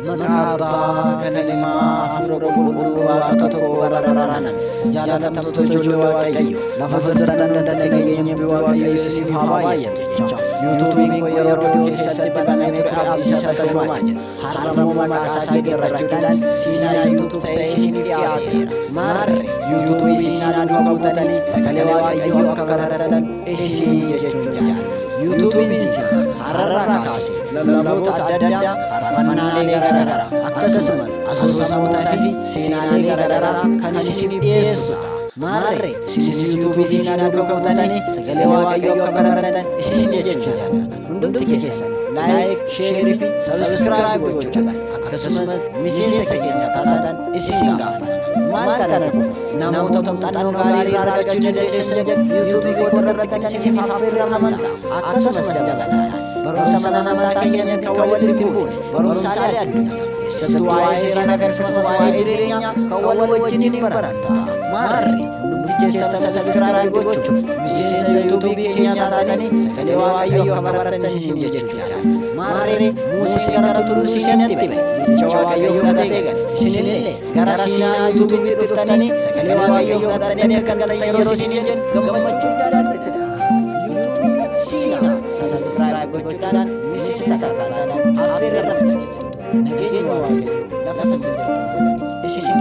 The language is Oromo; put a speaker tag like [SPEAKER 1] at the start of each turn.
[SPEAKER 1] Makaba kanalima afuro bulwa totoko barararana jala tamto jolo kayo lafa tanda tengenya biwa kayo sif hawaya techa YouTube ko yaro kesate banana itu abdi sata shomaje haramo makasa gerrakitan sina YouTube tayin piate mare YouTube sina dua kautani sakalewa kayo akaratan esi jejonja YouTube sina harara kasi lalabo tadada farfanale garara akkasumas asoosamu tafi sinaale garara kan isin dhiyeessuta mare isin YouTube sina dua kautani sakalewa kayo akaratan isin jechuudha hundumti keessan like share fi subscribe gochuudha akkasumas miseensa keenya taatan isin gaafana maal kana namoota muuxannoo gaarii argachuu dandeessan YouTube irratti kan isin affeeraman akkasumas dabalataan barumsa mana namaa keenya kan walitti buune barumsaalee addunyaa keessattuu waa'ee seeraa akkasumas waa'ee jireenyaa kan wal wajjin barata maarri hundumti keessan subscribe gochuun miseensa YouTube keenya taatanii sagalee waaqayyoo akka baratan isin jechuudha maarri muusaa gara turuu isinitti hime jecha waaqayyoo fudhatee gale isinillee gara siinaa YouTube itti dhuftanii sagalee waaqayyoo fudhatanii akka galan yeroo isin jedhan gammachuun daadhaatti Sina subscribe gochuudhaan miseensa taatan affeerramanii jirtu. Nageenya waaqayyoo lafa sirriitti isin